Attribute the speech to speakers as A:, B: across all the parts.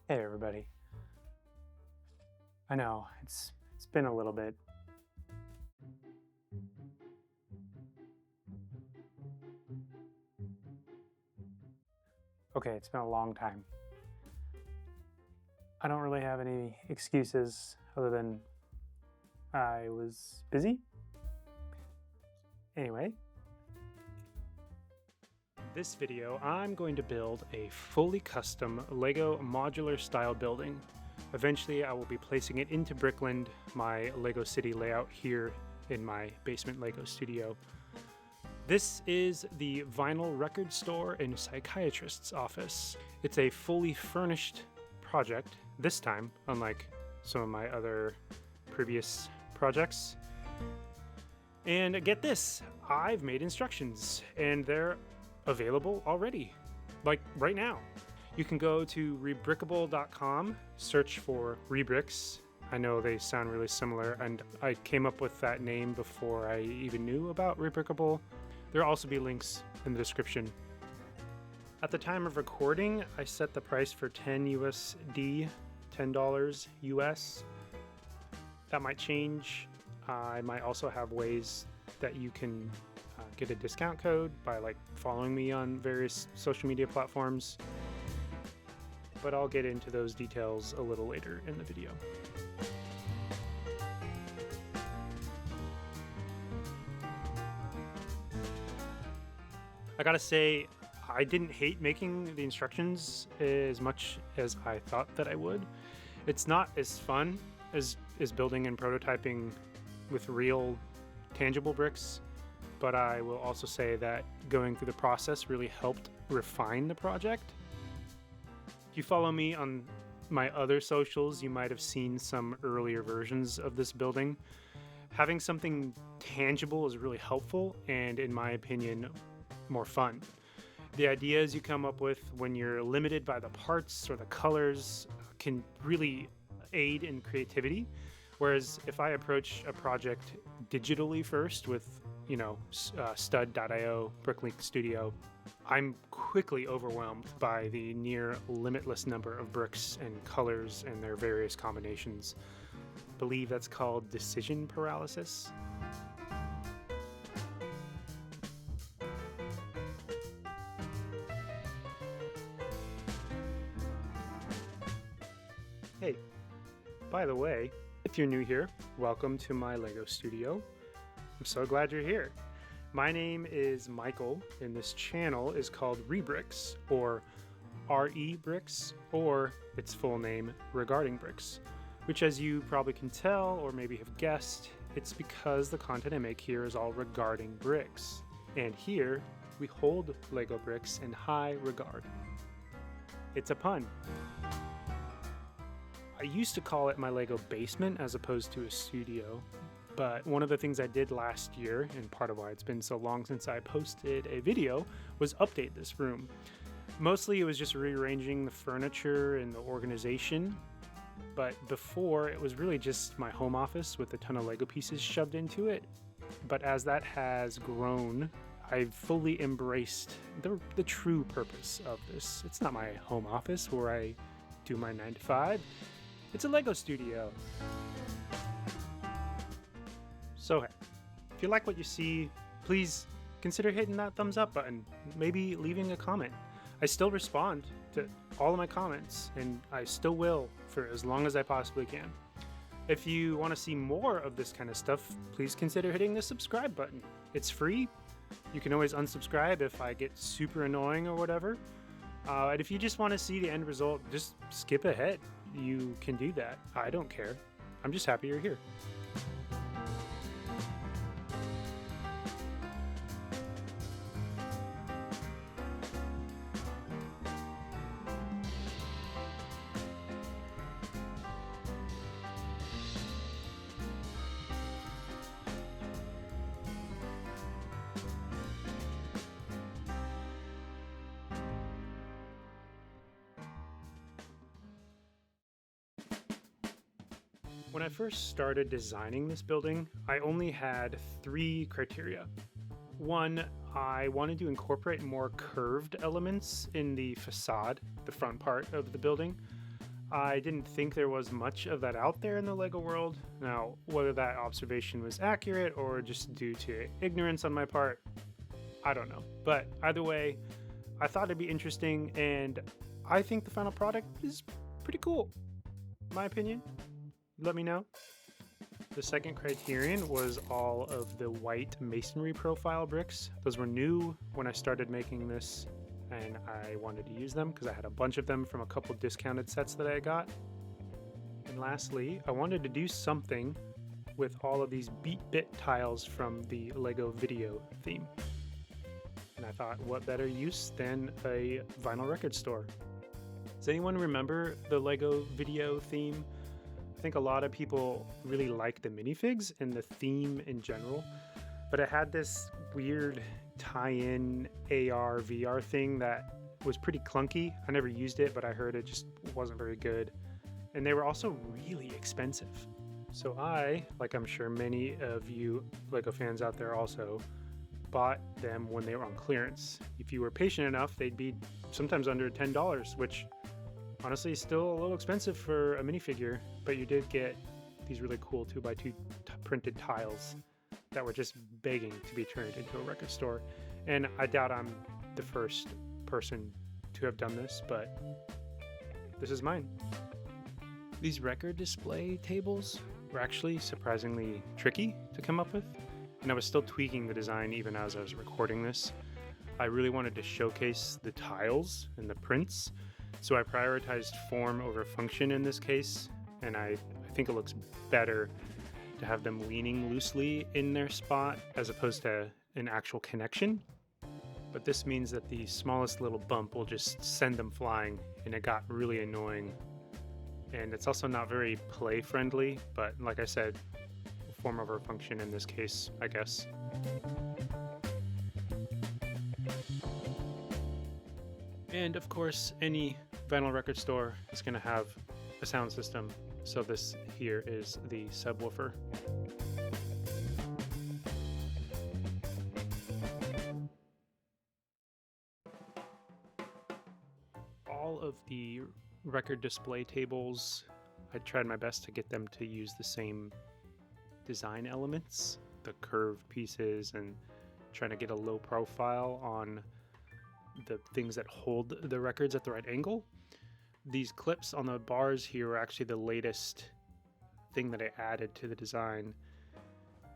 A: Hey everybody. I know, it's been a little bit. Okay, it's been a long time. I don't really have any excuses other than I was busy. Anyway. This video, I'm going to build a fully custom LEGO modular style building. Eventually, I will be placing it into Brickland, my LEGO City layout here in my basement LEGO studio. This is the vinyl record store and psychiatrist's office. It's a fully furnished project, this time, unlike some of my other previous projects. And get this, I've made instructions, and they're available already, like right now. You can go to rebrickable.com, search for rebricks. I know they sound really similar, and I came up with that name before I even knew about rebrickable. There'll also be links in the description. At the time of recording, I set the price for 10 USD, $10 US. That might change. I might also have ways that you can get a discount code by following me on various social media platforms. But I'll get into those details a little later in the video. I gotta say, I didn't hate making the instructions as much as I thought that I would. It's not as fun as building and prototyping with real tangible bricks, but I will also say that going through the process really helped refine the project. If you follow me on my other socials, you might have seen some earlier versions of this building. Having something tangible is really helpful and, in my opinion, more fun. The ideas you come up with when you're limited by the parts or the colors can really aid in creativity. Whereas if I approach a project digitally first with, stud.io, Bricklink Studio, I'm quickly overwhelmed by the near limitless number of bricks and colors and their various combinations. I believe that's called decision paralysis. Hey, by the way, if you're new here, welcome to my LEGO studio. I'm so glad you're here. My name is Michael, and this channel is called Rebricks, or RE-Bricks, or its full name, Regarding Bricks, which, as you probably can tell, or maybe have guessed, it's because the content I make here is all regarding bricks. And here, we hold LEGO bricks in high regard. It's a pun. I used to call it my LEGO basement as opposed to a studio, but one of the things I did last year, and part of why it's been so long since I posted a video, was update this room. Mostly it was just rearranging the furniture and the organization, but before it was really just my home office with a ton of LEGO pieces shoved into it. But as that has grown, I've fully embraced the true purpose of this. It's not my home office where I do my 9 to 5. It's a LEGO studio. So hey, if you like what you see, please consider hitting that thumbs up button, maybe leaving a comment. I still respond to all of my comments, and I still will for as long as I possibly can. If you want to see more of this kind of stuff, please consider hitting the subscribe button. It's free. You can always unsubscribe if I get super annoying or whatever. And if you just want to see the end result, just skip ahead. You can do that. I don't care. I'm just happy you're here. When I first started designing this building, I only had 3 criteria. 1, I wanted to incorporate more curved elements in the facade, the front part of the building. I didn't think there was much of that out there in the LEGO world. Now, whether that observation was accurate or just due to ignorance on my part, I don't know. But either way, I thought it'd be interesting, and I think the final product is pretty cool. My opinion. Let me know. The second criterion was all of the white masonry profile bricks. Those were new when I started making this, and I wanted to use them because I had a bunch of them from a couple discounted sets that I got. And lastly, I wanted to do something with all of these beat-bit tiles from the LEGO Vidiyo theme. And I thought, what better use than a vinyl record store? Does anyone remember the LEGO Vidiyo theme? I think a lot of people really like the minifigs and the theme in general, but it had this weird tie-in AR VR thing that was pretty clunky. I never used it, but I heard it just wasn't very good. And they were also really expensive. So I, like I'm sure many of you LEGO fans out there also, bought them when they were on clearance. If you were patient enough, they'd be sometimes under $10, which honestly is still a little expensive for a minifigure, but you did get these really cool 2x2 printed tiles that were just begging to be turned into a record store. And I doubt I'm the first person to have done this, but this is mine. These record display tables were actually surprisingly tricky to come up with, and I was still tweaking the design even as I was recording this. I really wanted to showcase the tiles and the prints, so I prioritized form over function in this case, and I think it looks better to have them leaning loosely in their spot as opposed to an actual connection. But this means that the smallest little bump will just send them flying, and it got really annoying. And it's also not very play friendly, but like I said, form over function in this case, I guess. And of course, any vinyl record store is going to have a sound system, so this here is the subwoofer. All of the record display tables, I tried my best to get them to use the same design elements, the curved pieces, and trying to get a low profile on the things that hold the records at the right angle. These clips on the bars here are actually the latest thing that I added to the design.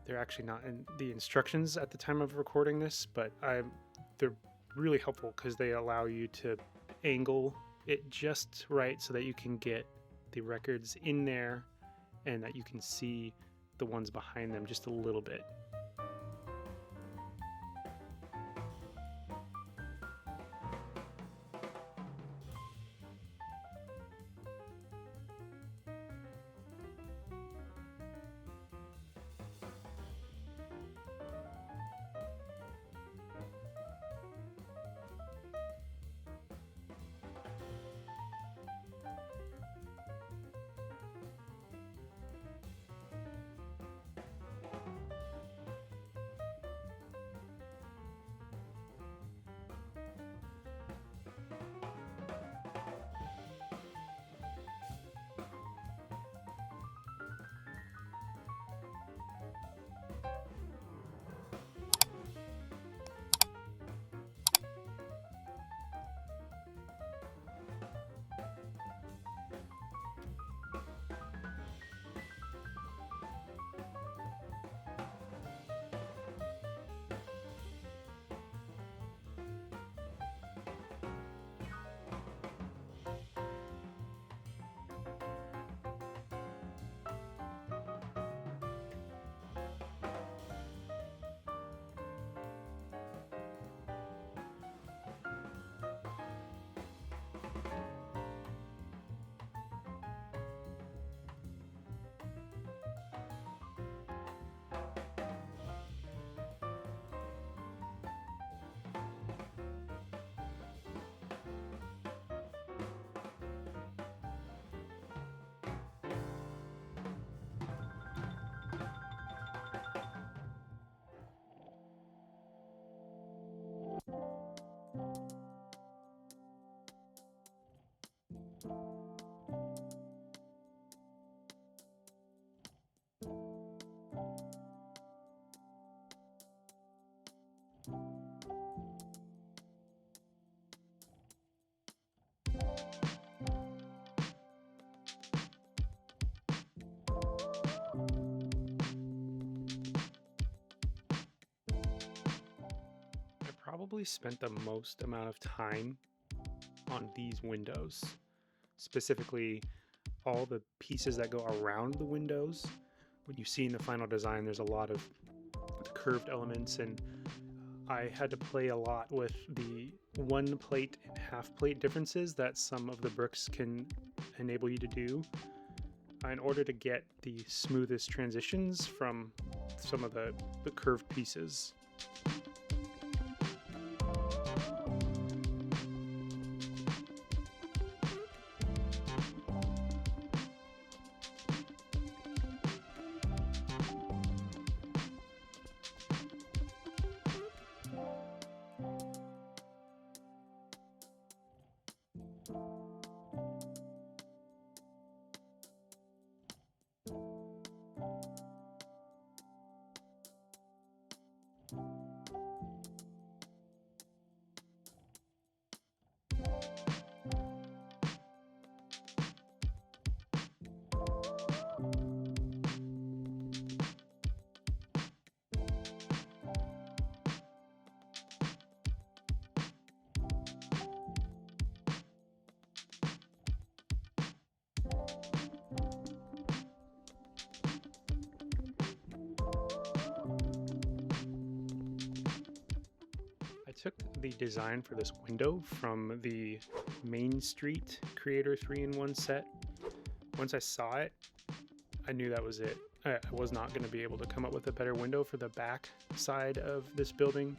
A: They're actually not in the instructions at the time of recording this, but they're really helpful because they allow you to angle it just right so that you can get the records in there and that you can see the ones behind them just a little bit. probably spent the most amount of time on these windows, specifically all the pieces that go around the windows. When you see in the final design, there's a lot of curved elements, and I had to play a lot with the 1 plate and half plate differences that some of the bricks can enable you to do in order to get the smoothest transitions from some of the curved pieces. I took the design for this window from the Main Street Creator 3-in-1 set. Once I saw it, I knew that was it. I was not going to be able to come up with a better window for the back side of this building.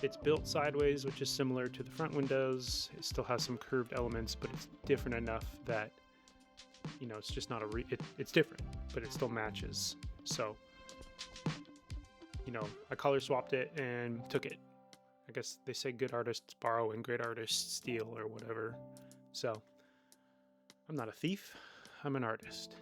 A: It's built sideways, which is similar to the front windows. It still has some curved elements, but it's different enough that, you know, it's just not it's different, but it still matches. So, you know, I color swapped it and took it. I guess they say good artists borrow and great artists steal or whatever. So I'm not a thief, I'm an artist.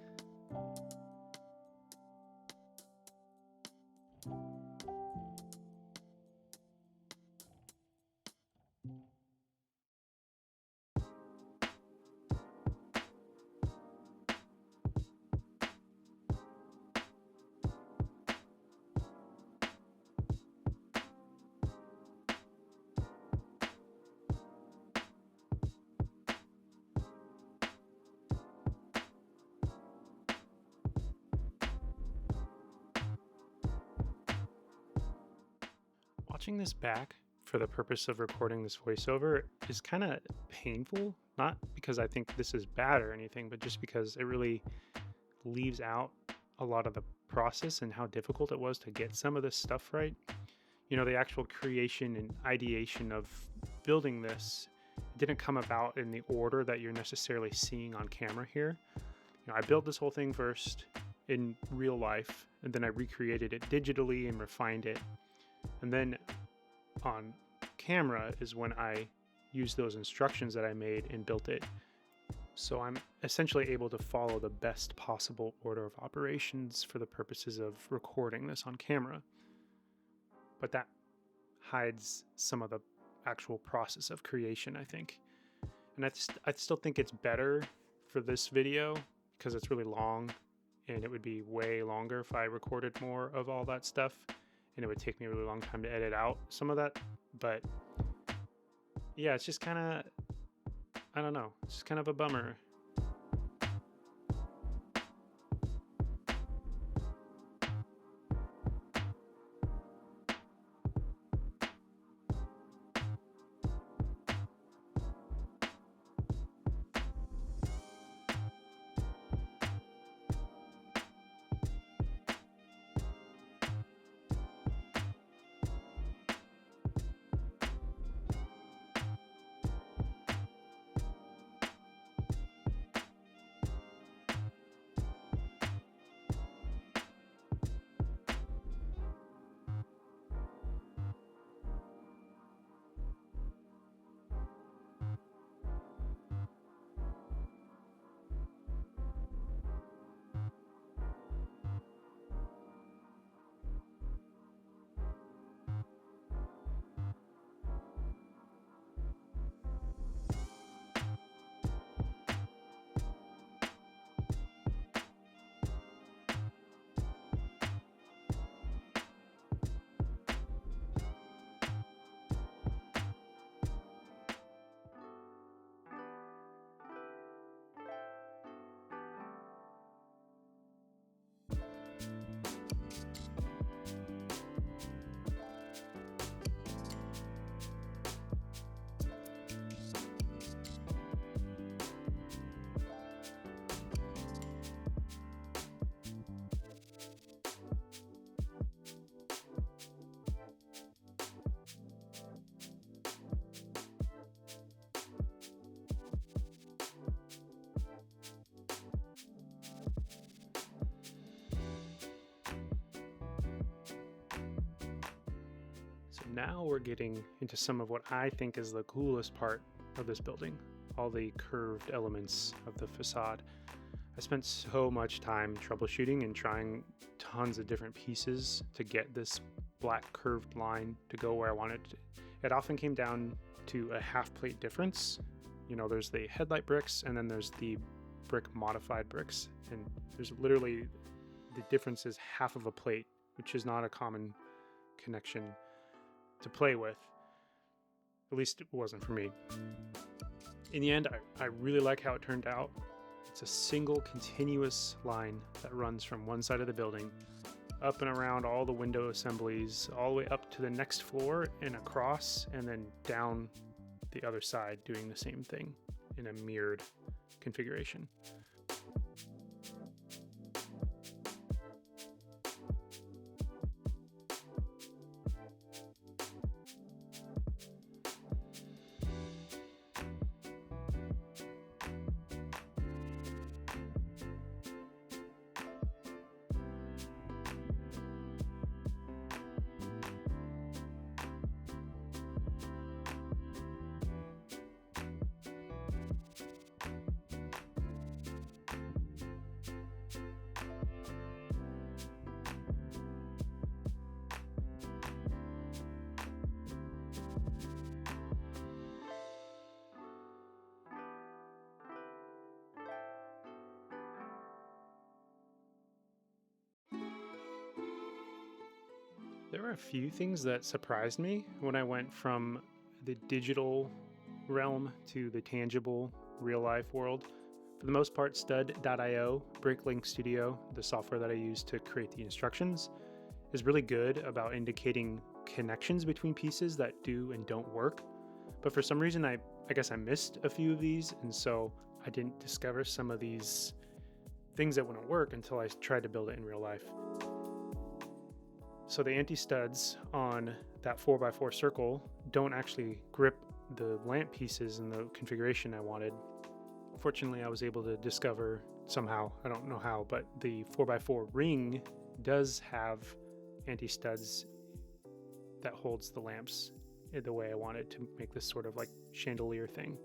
A: Watching this back for the purpose of recording this voiceover is kind of painful, not because I think this is bad or anything, but just because it really leaves out a lot of the process and how difficult it was to get some of this stuff right. You know, the actual creation and ideation of building this didn't come about in the order that you're necessarily seeing on camera here. You know, I built this whole thing first in real life, and then I recreated it digitally and refined it. And then on camera is when I used those instructions that I made and built it. So I'm essentially able to follow the best possible order of operations for the purposes of recording this on camera. But that hides some of the actual process of creation, I think. And I still think it's better for this video because it's really long, and it would be way longer if I recorded more of all that stuff. And it would take me a really long time to edit out some of that. But yeah, it's just kind of, I don't know, it's just kind of a bummer. Now we're getting into some of what I think is the coolest part of this building, all the curved elements of the facade. I spent so much time troubleshooting and trying tons of different pieces to get this black curved line to go where I wanted it. It often came down to a half plate difference. You know, there's the headlight bricks and then there's the brick modified bricks, and there's literally the difference is half of a plate, which is not a common connection to play with. At least it wasn't for me. In the end, I really like how it turned out. It's a single continuous line that runs from one side of the building up and around all the window assemblies, all the way up to the next floor and across, and then down the other side doing the same thing in a mirrored configuration. There were a few things that surprised me when I went from the digital realm to the tangible real-life world. For the most part, stud.io, Brickland Studio, the software that I use to create the instructions, is really good about indicating connections between pieces that do and don't work. But for some reason, I guess I missed a few of these, and so I didn't discover some of these things that wouldn't work until I tried to build it in real life. So the anti-studs on that 4x4 circle don't actually grip the lamp pieces in the configuration I wanted. Fortunately, I was able to discover somehow, I don't know how, but the 4x4 ring does have anti-studs that holds the lamps in the way I wanted to make this sort of like chandelier thing.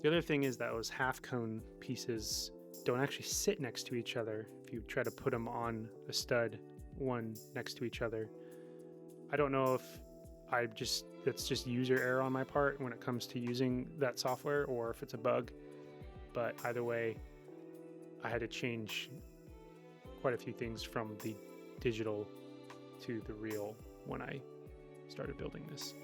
A: The other thing is that those half cone pieces don't actually sit next to each other if you try to put them on a stud one next to each other. I don't know if that's just user error on my part when it comes to using that software, or if it's a bug, but either way, I had to change quite a few things from the digital to the real when I started building this.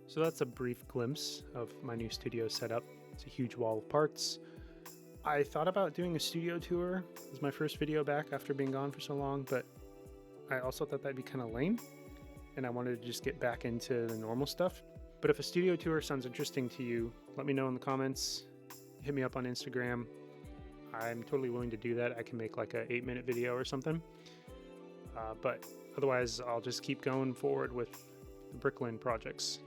A: So that's a brief glimpse of my new studio setup. It's a huge wall of parts. I thought about doing a studio tour as my first video back after being gone for so long, but I also thought that'd be kind of lame, and I wanted to just get back into the normal stuff. But if a studio tour sounds interesting to you, let me know in the comments. Hit me up on Instagram. I'm totally willing to do that. I can make like a 8-minute video or something. But otherwise, I'll just keep going forward with the Brickland projects.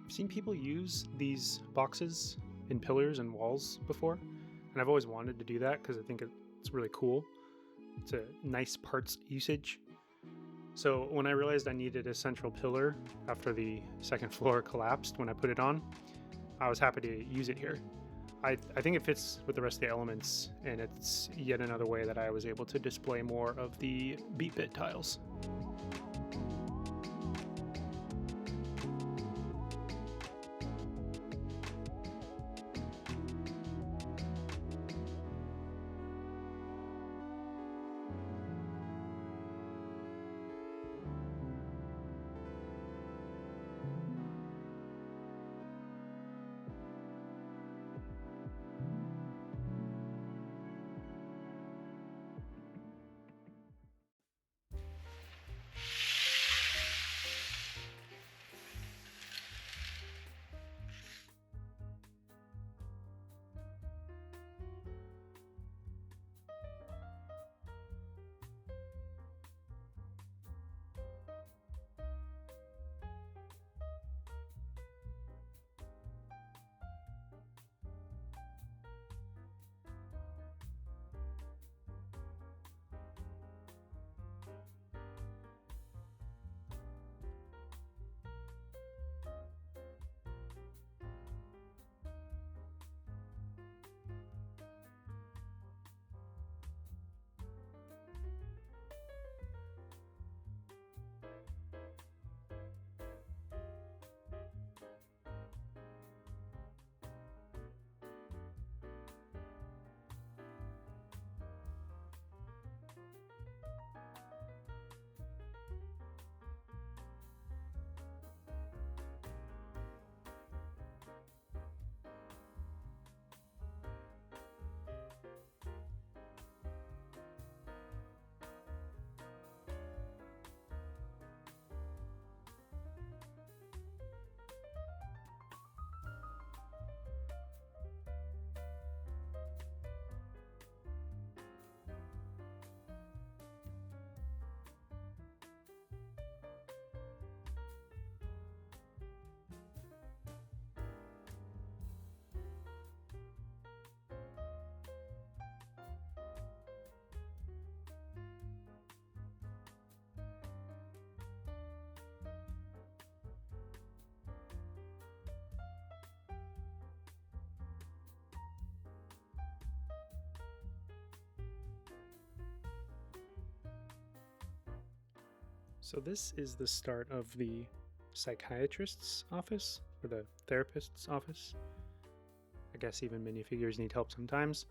A: I've seen people use these boxes in pillars and walls before, and I've always wanted to do that because I think it's really cool. It's a nice parts usage. So when I realized I needed a central pillar after the second floor collapsed when I put it on, I was happy to use it here. I think it fits with the rest of the elements, and it's yet another way that I was able to display more of the beat bit tiles. So this is the start of the psychiatrist's office, or the therapist's office. I guess even minifigures need help sometimes.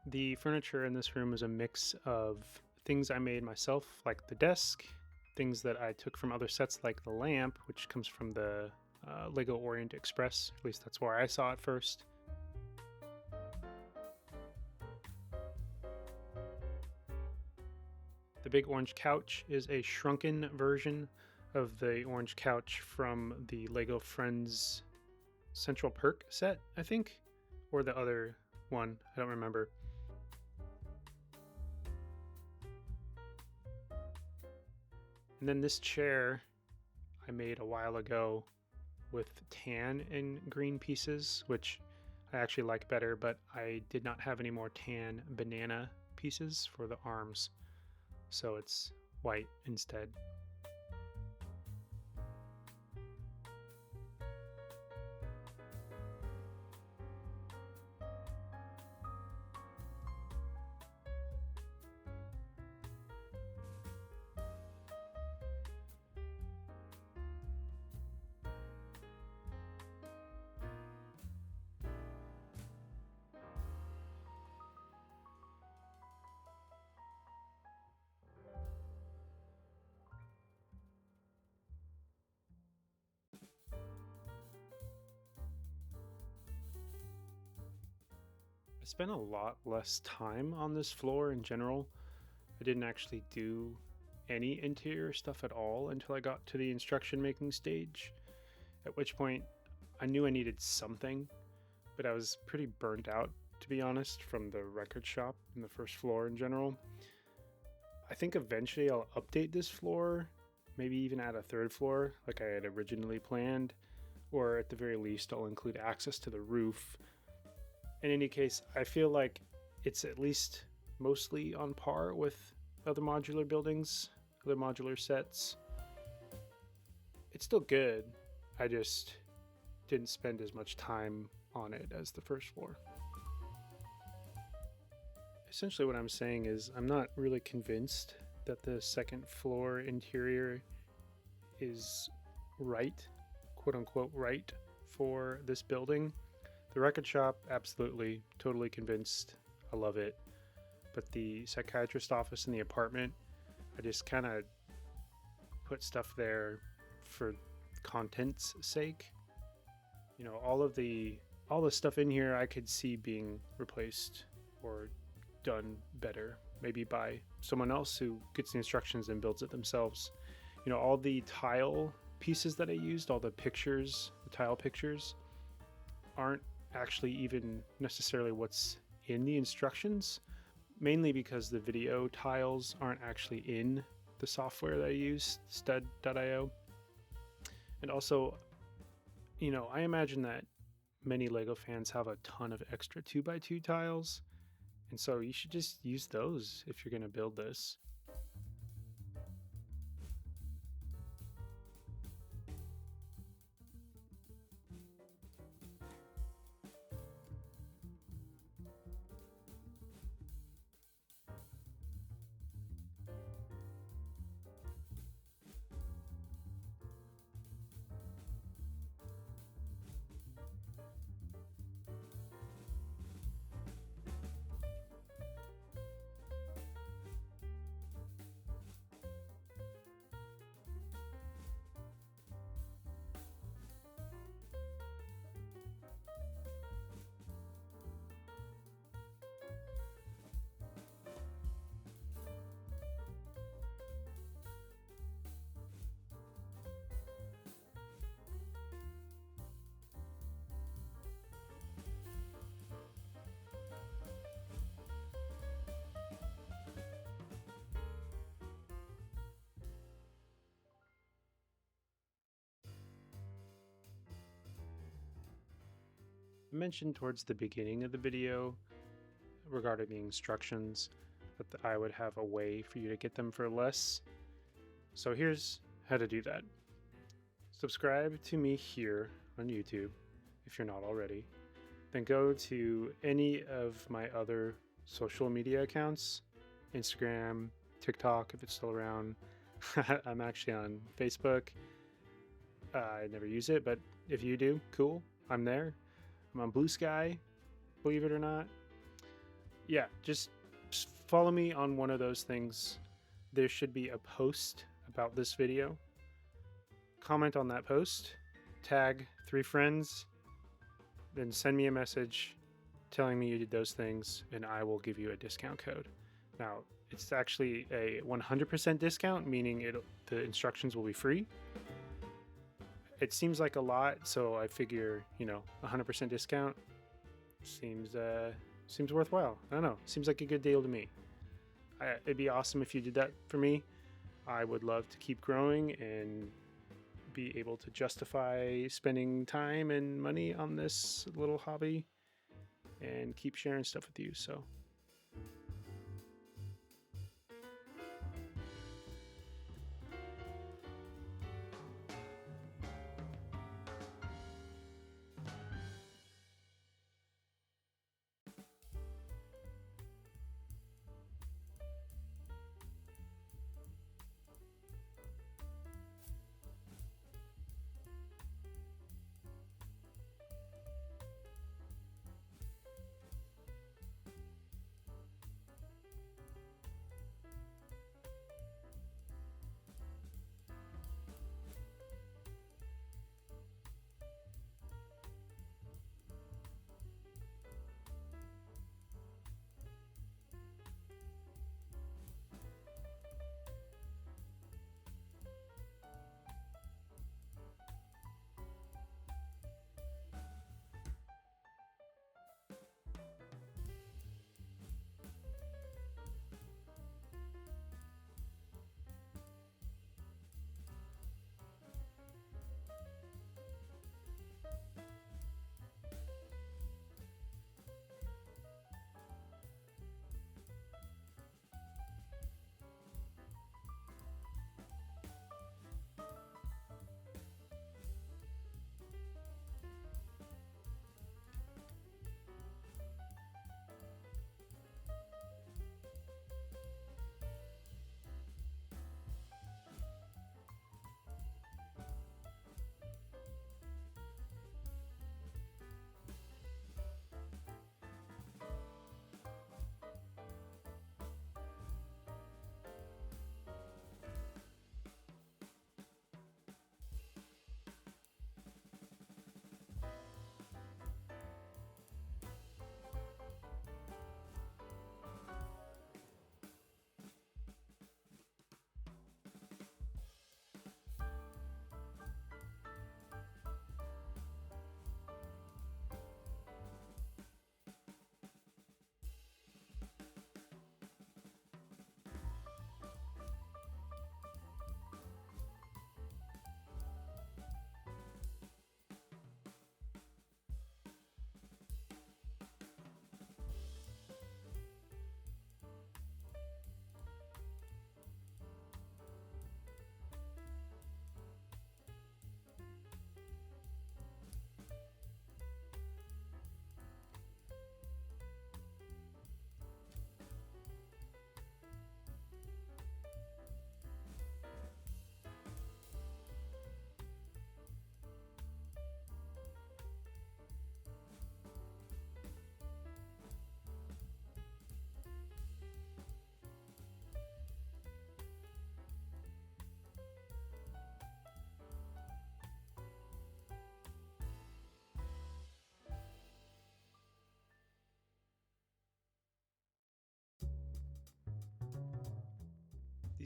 A: The furniture in this room is a mix of things I made myself, like the desk, things that I took from other sets like the lamp, which comes from the LEGO Orient Express, at least that's where I saw it first. The big orange couch is a shrunken version of the orange couch from the LEGO Friends Central Perk set, I think, or the other one, I don't remember. And then this chair I made a while ago with tan and green pieces, which I actually like better, but I did not have any more tan banana pieces for the arms, so it's white instead. I spent a lot less time on this floor in general. I didn't actually do any interior stuff at all until I got to the instruction making stage, at which point I knew I needed something, but I was pretty burnt out, to be honest, from the record shop and the first floor in general. I think eventually I'll update this floor, maybe even add a third floor like I had originally planned, or at the very least, I'll include access to the roof. In any case, I feel like it's at least mostly on par with other modular buildings, other modular sets. It's still good. I just didn't spend as much time on it as the first floor. Essentially what I'm saying is I'm not really convinced that the second floor interior is right, quote unquote right, for this building. The record shop, absolutely, totally convinced. I love it. But the psychiatrist office and the apartment, I just kind of put stuff there for content's sake. You know, all the stuff in here I could see being replaced or done better, maybe by someone else who gets the instructions and builds it themselves. You know, all the tile pieces that I used, all the pictures, the tile pictures, aren't actually even necessarily what's in the instructions, mainly because the Vidiyo tiles aren't actually in the software that I use, stud.io. And also, you know, I imagine that many LEGO fans have a ton of extra 2x2 tiles, and so you should just use those if you're going to build this. I mentioned towards the beginning of the video regarding the instructions that I would have a way for you to get them for less. So here's how to do that. Subscribe to me here on YouTube if you're not already. Then go to any of my other social media accounts, Instagram, TikTok if it's still around. I'm actually on Facebook. I never use it, but if you do, cool, I'm there. I'm on Blue Sky, believe it or not. Yeah, just follow me on one of those things. There should be a post about this video. Comment on that post, tag 3 friends, then send me a message telling me you did those things, and I will give you a discount code. Now, it's actually a 100% discount, meaning the instructions will be free. It seems like a lot, so I figure, you know, 100% discount seems worthwhile. I don't know. Seems like a good deal to me. It'd be awesome if you did that for me. I would love to keep growing and be able to justify spending time and money on this little hobby and keep sharing stuff with you. So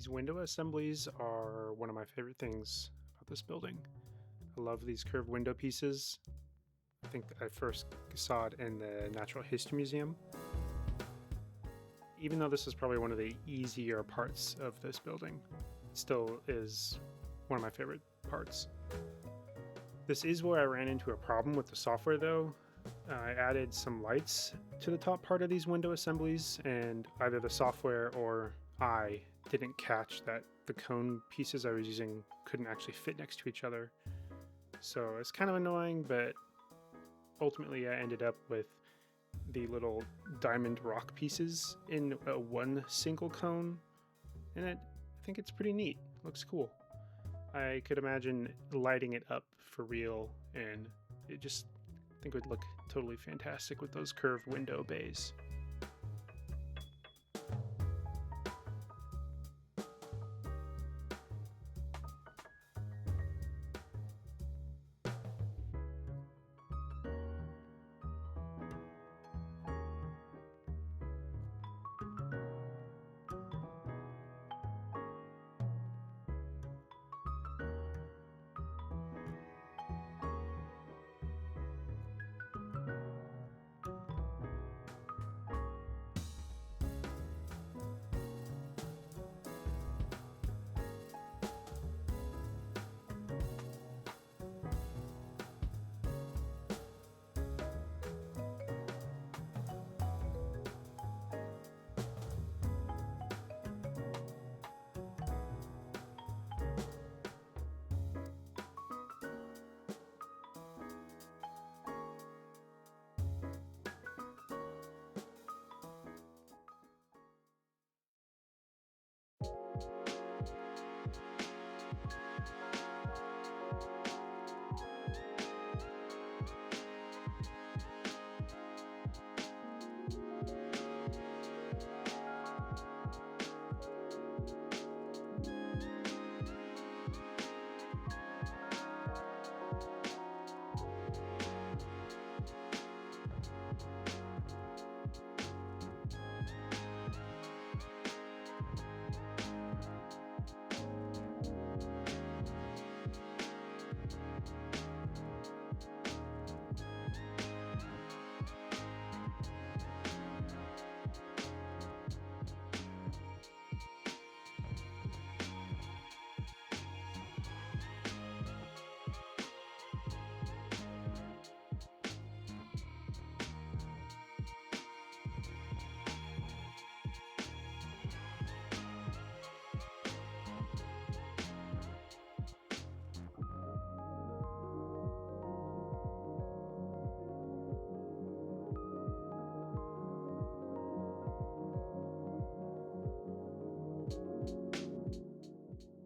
A: These window assemblies are one of my favorite things about this building. I love these curved window pieces. I think I first saw it in the Natural History Museum. Even though this is probably one of the easier parts of this building, it still is one of my favorite parts. This is where I ran into a problem with the software though. I added some lights to the top part of these window assemblies, and either the software or I didn't catch that the cone pieces I was using couldn't actually fit next to each other. So it's kind of annoying, but ultimately I ended up with the little diamond rock pieces in one single cone, and I think it's pretty neat. Looks cool. I could imagine lighting it up for real, and it just I think would look totally fantastic with those curved window bays.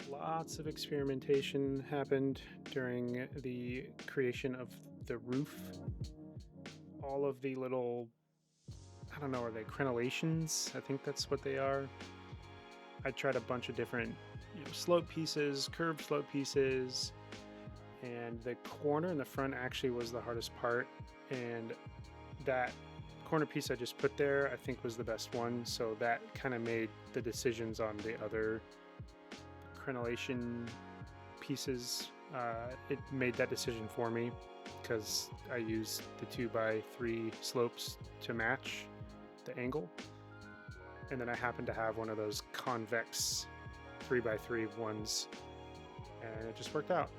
A: Lots of experimentation happened during the creation of the roof. All of the little, I don't know, are they crenellations? I think that's what they are. I tried a bunch of different slope pieces, curved slope pieces, and the corner in the front actually was the hardest part, and that corner piece I just put there I think was the best one, so that kind of made the decisions on the other crenellation pieces, it made that decision for me because I used the 2x3 slopes to match the angle, and then I happened to have one of those convex 3x3 ones, and it just worked out.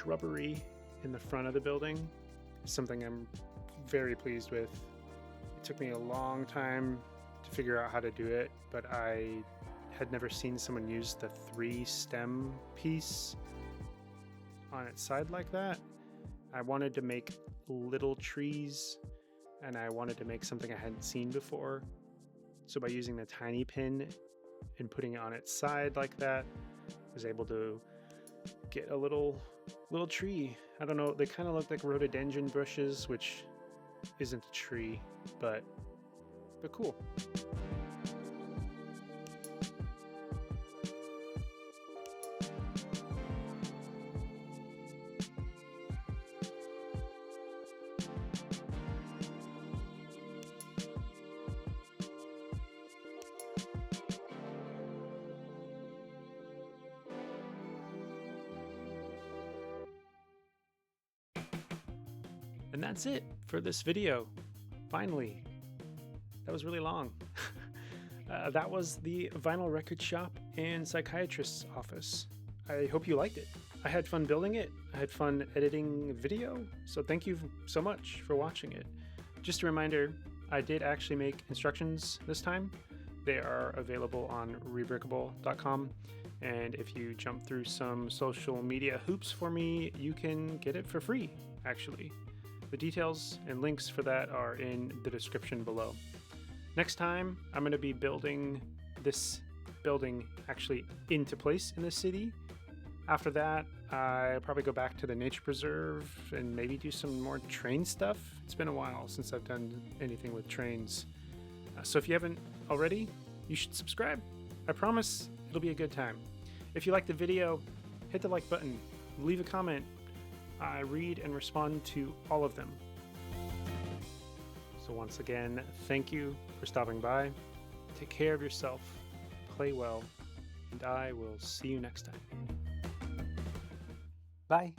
A: shrubbery in the front of the building. Something I'm very pleased with. It took me a long time to figure out how to do it, but I had never seen someone use the 3-stem piece on its side like that. I wanted to make little trees, and I wanted to make something I hadn't seen before. So by using the tiny pin and putting it on its side like that, I was able to get a little tree. I don't know, they kind of look like rhododendron bushes, which isn't a tree, but cool. And that's it for this video. Finally, that was really long. That was the vinyl record shop and psychiatrist's office. I hope you liked it. I had fun building it. I had fun editing video. So thank you so much for watching it. Just a reminder, I did actually make instructions this time. They are available on rebrickable.com. And if you jump through some social media hoops for me, you can get it for free, actually. The details and links for that are in the description below. Next time, I'm going to be building this building actually into place in the city. After that, I'll probably go back to the nature preserve and maybe do some more train stuff. It's been a while since I've done anything with trains. So if you haven't already, you should subscribe. I promise it'll be a good time. If you like the video, hit the like button, leave a comment. I read and respond to all of them. So once again, thank you for stopping by. Take care of yourself, play well, and I will see you next time. Bye.